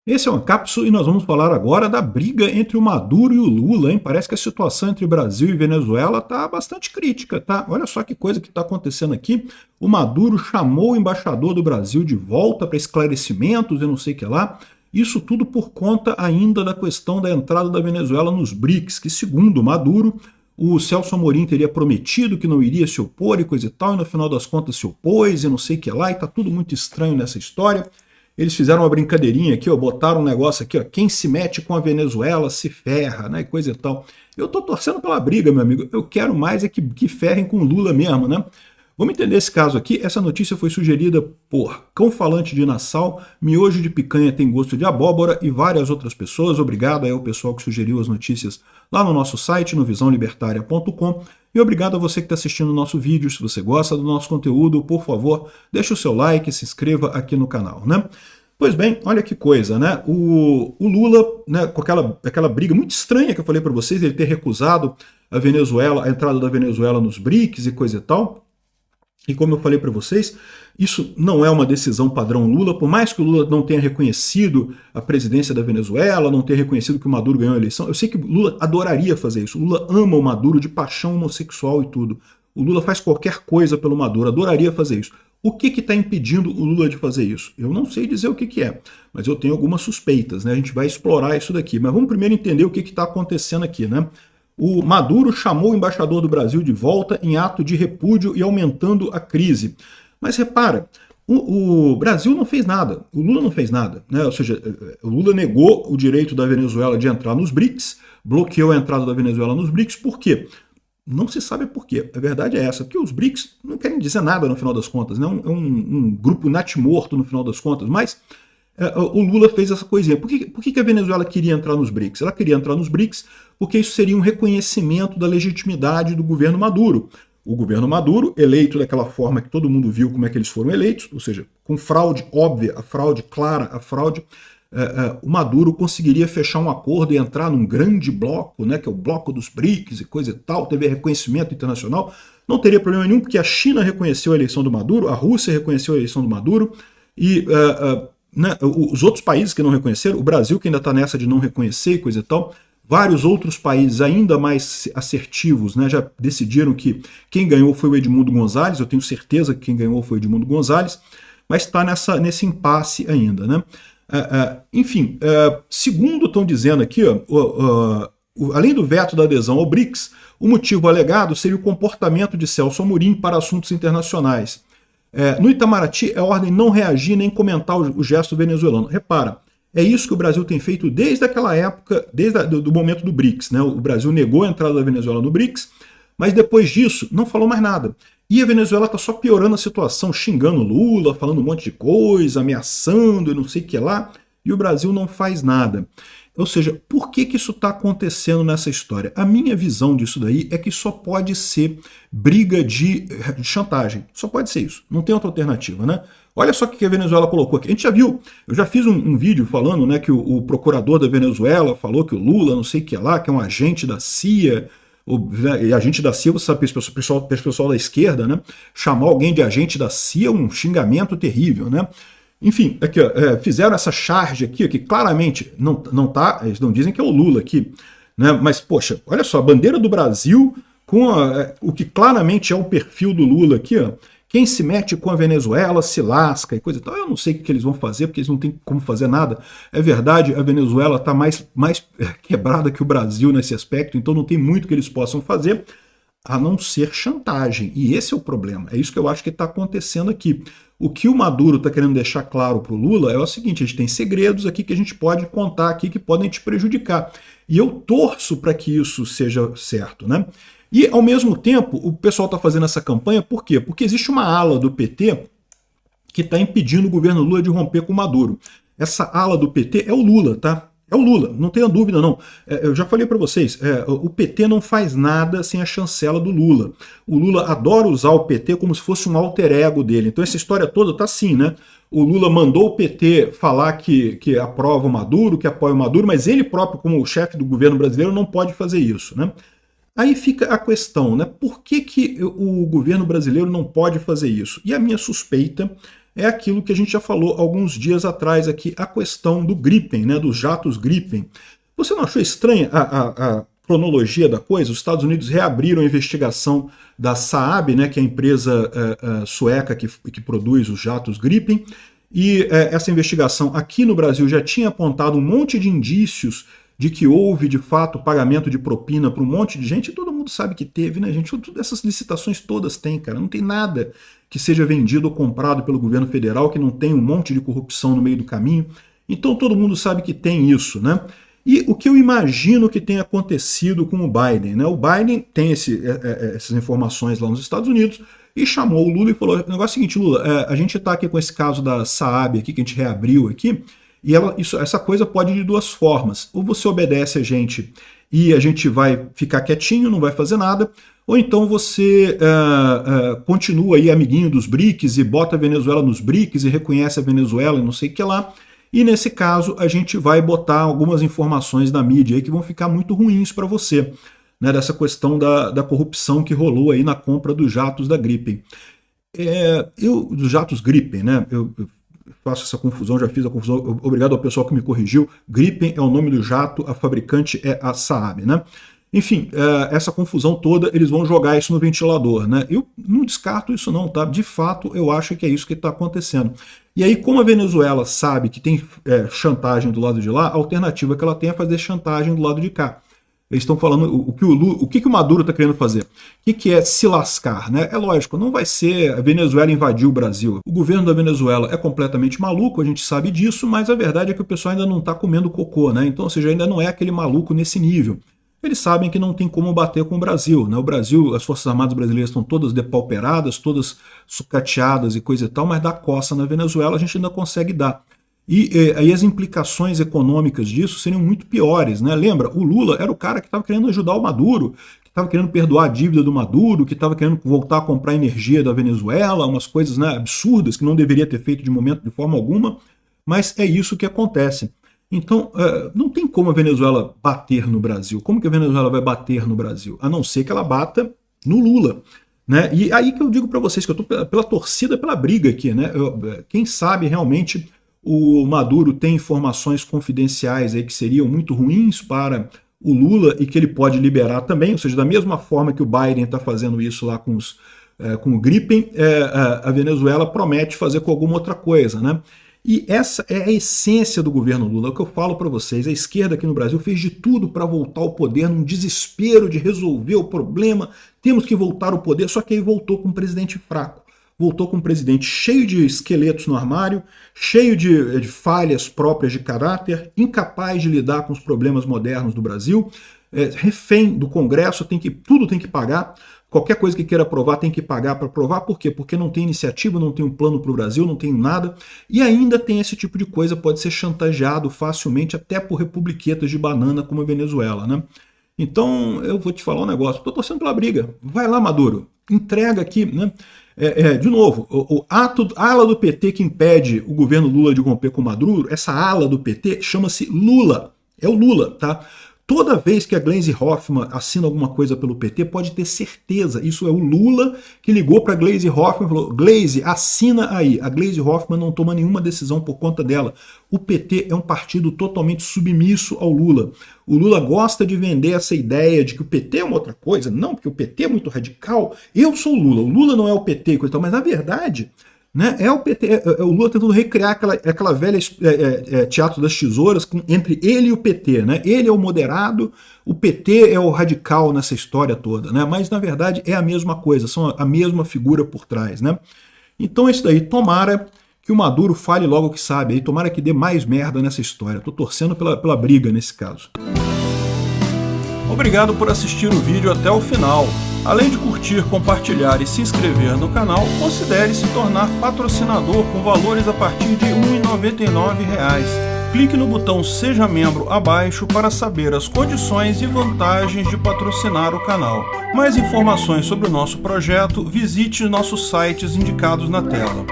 Esse é uma cápsula e nós vamos falar agora da briga entre o Maduro e o Lula, hein? Parece que a situação entre Brasil e Venezuela está bastante crítica, tá? Olha só que coisa que está acontecendo aqui. O Maduro chamou o embaixador do Brasil de volta para esclarecimentos e não sei o que lá. Isso tudo por conta ainda da questão da entrada da Venezuela nos BRICS, que segundo Maduro, o Celso Amorim teria prometido que não iria se opor e coisa e tal, e no final das contas se opôs e não sei o que lá, e tá tudo muito estranho nessa história. Eles fizeram uma brincadeirinha aqui, ó, botaram um negócio aqui, ó, quem se mete com a Venezuela se ferra, né, e coisa e tal. Eu tô torcendo pela briga, meu amigo, eu quero mais é que ferrem com o Lula mesmo, né. Vamos entender esse caso aqui. Essa notícia foi sugerida por Cão Falante de Nassau, Miojo de Picanha Tem Gosto de Abóbora e várias outras pessoas. Obrigado aí ao pessoal que sugeriu as notícias lá no nosso site, no visãolibertaria.com. E obrigado a você que está assistindo o nosso vídeo. Se você gosta do nosso conteúdo, por favor, deixe o seu like e se inscreva aqui no canal, né? Pois bem, olha que coisa, né? O Lula, né, com aquela briga muito estranha que eu falei para vocês, ele ter recusado a Venezuela, a entrada da Venezuela nos BRICS e coisa e tal. E como eu falei para vocês, isso não é uma decisão padrão Lula, por mais que o Lula não tenha reconhecido a presidência da Venezuela, não tenha reconhecido que o Maduro ganhou a eleição, eu sei que o Lula adoraria fazer isso. O Lula ama o Maduro de paixão homossexual e tudo. O Lula faz qualquer coisa pelo Maduro, adoraria fazer isso. O que está impedindo o Lula de fazer isso? Eu não sei dizer o que é, mas eu tenho algumas suspeitas, né? A gente vai explorar isso daqui. Mas vamos primeiro entender o que está acontecendo aqui, né? O Maduro chamou o embaixador do Brasil de volta em ato de repúdio e aumentando a crise. Mas repara, o Brasil não fez nada, o Lula não fez nada, né? Ou seja, o Lula negou o direito da Venezuela de entrar nos BRICS, bloqueou a entrada da Venezuela nos BRICS, por quê? Não se sabe por quê, a verdade é essa, porque os BRICS não querem dizer nada no final das contas, né? É um grupo natimorto no final das contas, mas o Lula fez essa coisinha. Por que a Venezuela queria entrar nos BRICS? Ela queria entrar nos BRICS porque isso seria um reconhecimento da legitimidade do governo Maduro. O governo Maduro, eleito daquela forma que todo mundo viu como é que eles foram eleitos, ou seja, com fraude óbvia, a fraude clara, a fraude, o Maduro conseguiria fechar um acordo e entrar num grande bloco, né, que é o bloco dos BRICS e coisa e tal, teve reconhecimento internacional. Não teria problema nenhum, porque a China reconheceu a eleição do Maduro, a Rússia reconheceu a eleição do Maduro, e né, os outros países que não reconheceram, o Brasil que ainda está nessa de não reconhecer e coisa e tal, vários outros países ainda mais assertivos, né, já decidiram que quem ganhou foi o Edmundo Gonzalez, eu tenho certeza que quem ganhou foi o Edmundo Gonzalez, mas está nesse impasse ainda, né? Enfim, segundo estão dizendo aqui, além do veto da adesão ao BRICS, o motivo alegado seria o comportamento de Celso Amorim para assuntos internacionais. No Itamaraty, é ordem não reagir nem comentar o gesto venezuelano. Repara, é isso que o Brasil tem feito desde aquela época, desde o momento do BRICS, né? O Brasil negou a entrada da Venezuela no BRICS, mas depois disso não falou mais nada. E a Venezuela está só piorando a situação, xingando Lula, falando um monte de coisa, ameaçando e não sei o que lá, e o Brasil não faz nada. Ou seja, por que isso está acontecendo nessa história? A minha visão disso daí é que só pode ser briga de chantagem. Só pode ser isso. Não tem outra alternativa, né? Olha só o que a Venezuela colocou aqui. A gente já viu, eu já fiz um vídeo falando, né, que o procurador da Venezuela falou que o Lula, não sei o que lá, que é um agente da CIA, e agente da CIA, você sabe, pessoal da esquerda, né? Chamar alguém de agente da CIA é um xingamento terrível, né? Enfim, aqui, ó, fizeram essa charge aqui, que claramente não tá, eles não dizem que é o Lula aqui, né? Mas, poxa, olha só, a bandeira do Brasil com o que claramente é o perfil do Lula aqui, ó. Quem se mete com a Venezuela se lasca e coisa e tal. Eu não sei o que eles vão fazer, porque eles não têm como fazer nada. É verdade, a Venezuela está mais quebrada que o Brasil nesse aspecto, então não tem muito que eles possam fazer, a não ser chantagem. E esse é o problema. É isso que eu acho que está acontecendo aqui. O que o Maduro está querendo deixar claro para o Lula é o seguinte: a gente tem segredos aqui que a gente pode contar aqui que podem te prejudicar. E eu torço para que isso seja certo, né? E, ao mesmo tempo, o pessoal está fazendo essa campanha, por quê? Porque existe uma ala do PT que está impedindo o governo Lula de romper com o Maduro. Essa ala do PT é o Lula, tá? É o Lula, não tenha dúvida não. Eu já falei para vocês, o PT não faz nada sem a chancela do Lula. O Lula adora usar o PT como se fosse um alter ego dele. Então essa história toda tá assim, né? O Lula mandou o PT falar que aprova o Maduro, que apoia o Maduro, mas ele próprio, como chefe do governo brasileiro, não pode fazer isso, né? Aí fica a questão, né? Por que o governo brasileiro não pode fazer isso? E a minha suspeita é aquilo que a gente já falou alguns dias atrás aqui, a questão do Gripen, né, dos jatos Gripen. Você não achou estranha a cronologia da coisa? Os Estados Unidos reabriram a investigação da Saab, né, que é a empresa sueca que produz os jatos Gripen, e essa investigação aqui no Brasil já tinha apontado um monte de indícios de que houve, de fato, pagamento de propina para um monte de gente, e todo mundo sabe que teve, né, gente? Essas licitações todas têm, cara. Não tem nada que seja vendido ou comprado pelo governo federal que não tem um monte de corrupção no meio do caminho. Então todo mundo sabe que tem isso, né? E o que eu imagino que tenha acontecido com o Biden, né? O Biden tem essas informações lá nos Estados Unidos e chamou o Lula e falou, o negócio é o seguinte, Lula, a gente está aqui com esse caso da Saab aqui, que a gente reabriu aqui, e essa coisa pode ir de duas formas. Ou você obedece a gente e a gente vai ficar quietinho, não vai fazer nada, ou então você continua aí amiguinho dos BRICS e bota a Venezuela nos BRICS e reconhece a Venezuela e não sei o que lá. E nesse caso a gente vai botar algumas informações da mídia aí que vão ficar muito ruins para você, né, dessa questão da corrupção que rolou aí na compra dos jatos da Gripen. Dos jatos Gripen, né? Eu faço essa confusão, já fiz a confusão, obrigado ao pessoal que me corrigiu. Gripen é o nome do jato, a fabricante é a Saab, né? Enfim, essa confusão toda, eles vão jogar isso no ventilador, né? Eu não descarto isso não, tá? De fato, eu acho que é isso que está acontecendo. E aí, como a Venezuela sabe que tem chantagem do lado de lá, a alternativa que ela tem é fazer chantagem do lado de cá. Eles estão falando o que o Maduro está querendo fazer. O que é se lascar, né? É lógico, não vai ser a Venezuela invadir o Brasil. O governo da Venezuela é completamente maluco, a gente sabe disso, mas a verdade é que o pessoal ainda não está comendo cocô, né? Então, ou seja, ainda não é aquele maluco nesse nível. Eles sabem que não tem como bater com o Brasil, né? O Brasil, as Forças Armadas brasileiras estão todas depauperadas, todas sucateadas e coisa e tal, mas dá coça na Venezuela a gente ainda consegue dar. E aí as implicações econômicas disso seriam muito piores, né? Lembra, o Lula era o cara que estava querendo ajudar o Maduro, que estava querendo perdoar a dívida do Maduro, que estava querendo voltar a comprar energia da Venezuela, umas coisas, né, absurdas que não deveria ter feito de forma alguma, mas é isso que acontece. Então, não tem como a Venezuela bater no Brasil. Como que a Venezuela vai bater no Brasil? A não ser que ela bata no Lula, né? E aí que eu digo para vocês que eu estou pela torcida, pela briga aqui, né? Quem sabe realmente o Maduro tem informações confidenciais aí que seriam muito ruins para o Lula e que ele pode liberar também, ou seja, da mesma forma que o Biden está fazendo isso lá com o Gripen, a Venezuela promete fazer com alguma outra coisa, né? E essa é a essência do governo Lula, é o que eu falo para vocês. A esquerda aqui no Brasil fez de tudo para voltar ao poder num desespero de resolver o problema, temos que voltar ao poder, só que aí voltou com um presidente fraco. Voltou com um presidente cheio de esqueletos no armário, cheio de falhas próprias de caráter, incapaz de lidar com os problemas modernos do Brasil, refém do Congresso, tudo tem que pagar, qualquer coisa que queira aprovar tem que pagar para aprovar. Por quê? Porque não tem iniciativa, não tem um plano para o Brasil, não tem nada, e ainda tem esse tipo de coisa, pode ser chantageado facilmente até por republiquetas de banana como a Venezuela, né? Então eu vou te falar um negócio, estou torcendo pela briga, vai lá Maduro, entrega aqui, né? De novo, a ala do PT que impede o governo Lula de romper com o Maduro, essa ala do PT chama-se Lula, é o Lula, tá? Toda vez que a Gleisi Hoffmann assina alguma coisa pelo PT, pode ter certeza, isso é o Lula que ligou para a Gleisi Hoffmann e falou, Gleisi, assina aí. A Gleisi Hoffmann não toma nenhuma decisão por conta dela. O PT é um partido totalmente submisso ao Lula. O Lula gosta de vender essa ideia de que o PT é uma outra coisa. Não, porque o PT é muito radical. Eu sou o Lula não é o PT, coisa e tal. Mas na verdade, né, é o PT, é o Lula tentando recriar aquela velha teatro das tesouras entre ele e o PT, né? Ele é o moderado, o PT é o radical nessa história toda, né? Mas na verdade é a mesma coisa, são a mesma figura por trás, né? Então é isso daí, tomara que o Maduro fale logo o que sabe, aí tomara que dê mais merda nessa história. Tô torcendo pela briga nesse caso. Obrigado por assistir o vídeo até o final. Além de curtir, compartilhar e se inscrever no canal, considere se tornar patrocinador com valores a partir de R$ 1,99. Clique no botão Seja Membro abaixo para saber as condições e vantagens de patrocinar o canal. Mais informações sobre o nosso projeto, visite nossos sites indicados na tela.